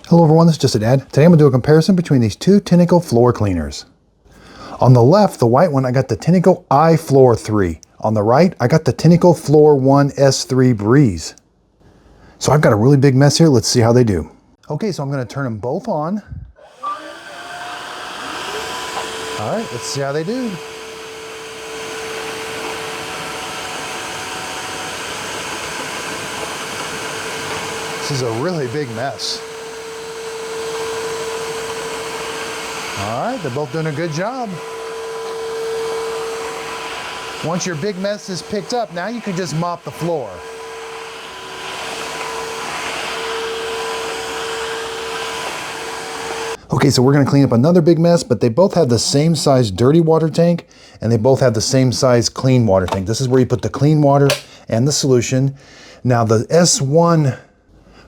Hello everyone, this is just an ad. Today I'm going to do a comparison between these two Tineco floor cleaners. On the left, the white one, I got the Tineco iFloor 3. On the right, I got the Tineco Floor 1 S3 Breeze. So I've got a really big mess here. Let's see how they do. Okay, so I'm going to turn them both on. All right, let's see how they do. This is a really big mess. All right, they're both doing a good job. Once your big mess is picked up, now you can just mop the floor. Okay, so we're gonna clean up another big mess, but they both have the same size dirty water tank, and they both have the same size clean water tank. This is where you put the clean water and the solution. Now the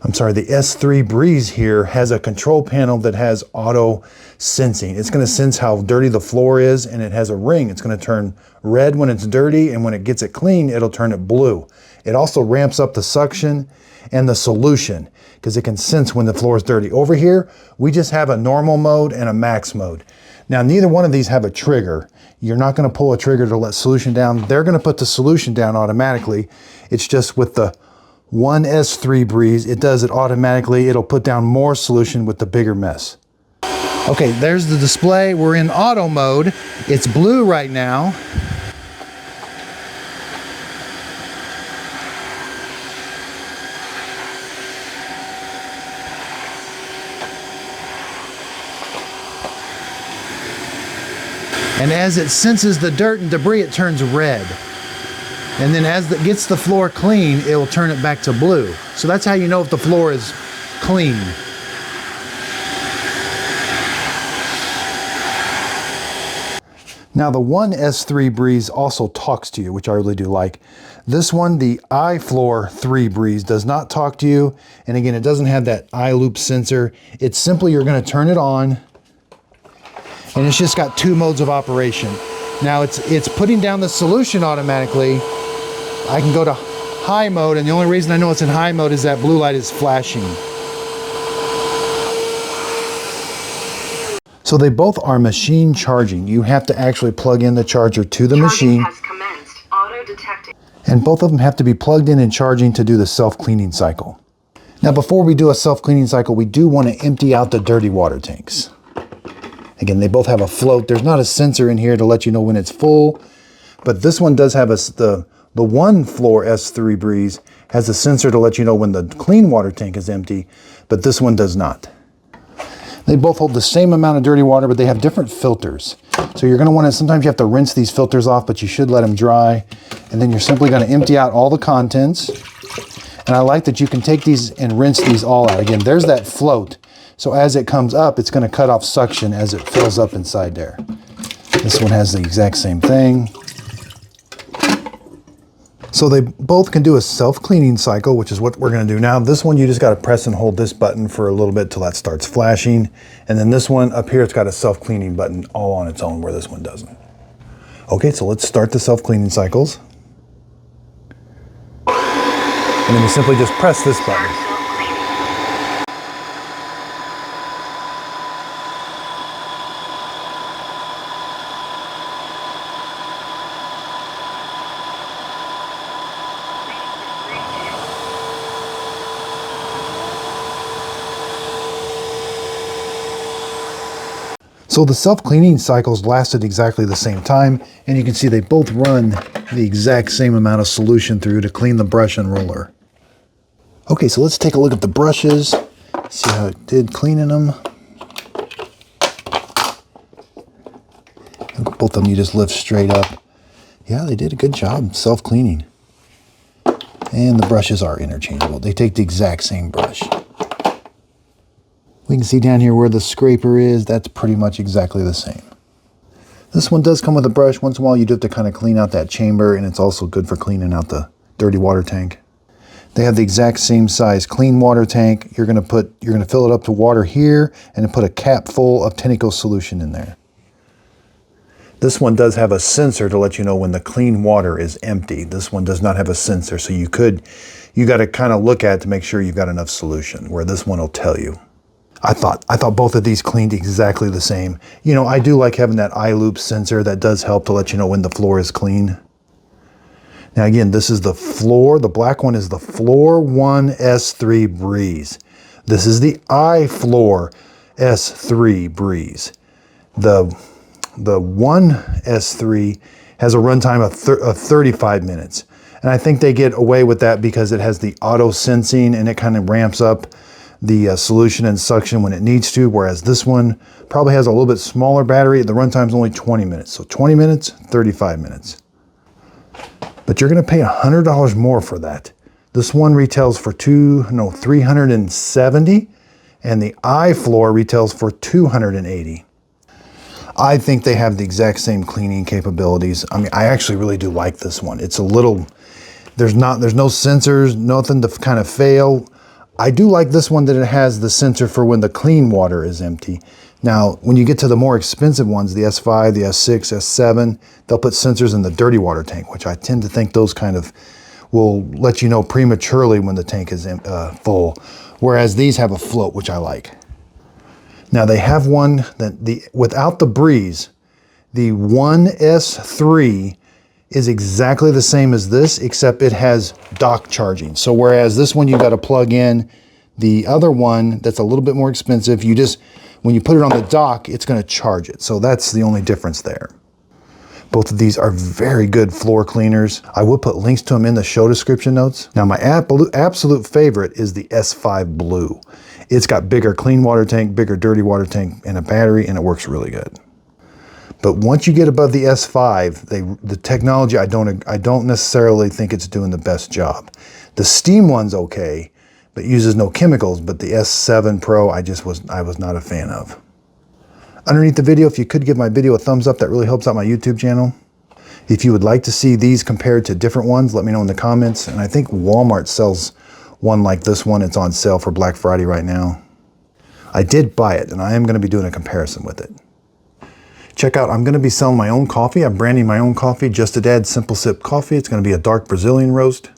the S3 Breeze here has a control panel that has auto sensing. It's going to sense how dirty the floor is, and it has a ring. It's going to turn red when it's dirty, and when it gets it clean, it'll turn it blue. It also ramps up the suction and the solution because it can sense when the floor is dirty. Over here, we just have a normal mode and a max mode. Now, neither one of these have a trigger. You're not going to pull a trigger to let solution down. They're going to put the solution down automatically. It's just with the 1 S3 Breeze, it does it automatically. It'll put down more solution with the bigger mess. Okay, there's the display. We're in auto mode. It's blue right now. And as it senses the dirt and debris, it turns red. And then as it gets the floor clean, it will turn it back to blue. So that's how you know if the floor is clean. Now the 1 S3 Breeze also talks to you, which I really do like. This one, the iFloor 3 Breeze, does not talk to you. And again, it doesn't have that eye loop sensor. It's simply you're going to turn it on, and it's just got two modes of operation. Now it's putting down the solution automatically. I can go to high mode, and the only reason I know it's in high mode is that blue light is flashing. So they both are machine charging. You have to actually plug in the charger to the machine. Has commenced. Auto detecting. And both of them have to be plugged in and charging to do the self-cleaning cycle. Now before we do a self-cleaning cycle, we do want to empty out the dirty water tanks. Again, they both have a float. There's not a sensor in here to let you know when it's full, but this one does have the 1 Floor S3 Breeze has a sensor to let you know when the clean water tank is empty, but this one does not. They both hold the same amount of dirty water, but they have different filters. So you're going to want to, sometimes you have to rinse these filters off, but you should let them dry. And then you're simply going to empty out all the contents. And I like that you can take these and rinse these all out. Again, there's that float. So as it comes up, it's going to cut off suction as it fills up inside there. This one has the exact same thing. So they both can do a self-cleaning cycle, which is what we're going to do now. This one, you just got to press and hold this button for a little bit till that starts flashing. And then this one up here, it's got a self-cleaning button all on its own, where this one doesn't. Okay, so let's start the self-cleaning cycles. And then you simply just press this button. So the self-cleaning cycles lasted exactly the same time, and you can see they both run the exact same amount of solution through to clean the brush and roller. Okay, so let's take a look at the brushes, see how it did cleaning them. Both of them you just lift straight up. Yeah, they did a good job self-cleaning. And the brushes are interchangeable. They take the exact same brush. We can see down here where the scraper is, that's pretty much exactly the same. This one does come with a brush. Once in a while you do have to kind of clean out that chamber, and it's also good for cleaning out the dirty water tank. They have the exact same size clean water tank. You're gonna fill it up to water here and then put a cap full of Tineco solution in there. This one does have a sensor to let you know when the clean water is empty. This one does not have a sensor, so you got to kind of look at it to make sure you've got enough solution, where this one will tell you. I thought both of these cleaned exactly the same. You know, I do like having that iLoop sensor. That does help to let you know when the floor is clean. Now again, this is the floor. The black one is the iFloor 1 S3 Breeze. This is the iFloor S3 Breeze. The 1 S3 has a runtime of 35 minutes. And I think they get away with that because it has the auto sensing and it kind of ramps up the solution and suction when it needs to, whereas this one probably has a little bit smaller battery. The runtime is only 20 minutes. So 20 minutes, 35 minutes. But you're gonna pay $100 more for that. This one retails for $370, and the iFloor retails for $280. I think they have the exact same cleaning capabilities. I mean, I actually really do like this one. It's a little, there's no sensors, nothing to kind of fail. I do like this one that it has the sensor for when the clean water is empty. Now, when you get to the more expensive ones, the S5, the S6, S7, they'll put sensors in the dirty water tank, which I tend to think those kind of will let you know prematurely when the tank is full. Whereas these have a float, which I like. Now they have one that without the breeze, the 1S3 is exactly the same as this, except it has dock charging. So whereas this one you got to plug in, the other one that's a little bit more expensive, you just, when you put it on the dock, it's going to charge it. So that's the only difference there. Both of these are very good floor cleaners. I will put links to them in the show description notes. Now my absolute favorite is the S5 Blue. It's got bigger clean water tank, bigger dirty water tank, and a battery, and it works really good. But once you get above the S5, the technology, I don't necessarily think it's doing the best job. The steam one's okay, but uses no chemicals, but the S7 Pro, I was not a fan of. Underneath the video, if you could give my video a thumbs up, that really helps out my YouTube channel. If you would like to see these compared to different ones, let me know in the comments. And I think Walmart sells one like this one. It's on sale for Black Friday right now. I did buy it, and I am going to be doing a comparison with it. Check out, I'm going to be selling my own coffee. I'm branding my own coffee, Just a Dad Simple Sip Coffee. It's going to be a dark Brazilian roast.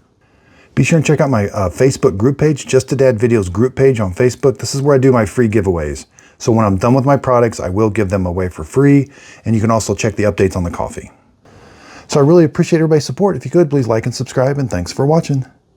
Be sure and check out my Facebook group page, Just a Dad Videos group page on Facebook. This is where I do my free giveaways. So when I'm done with my products, I will give them away for free. And you can also check the updates on the coffee. So I really appreciate everybody's support. If you could, please like and subscribe, and thanks for watching.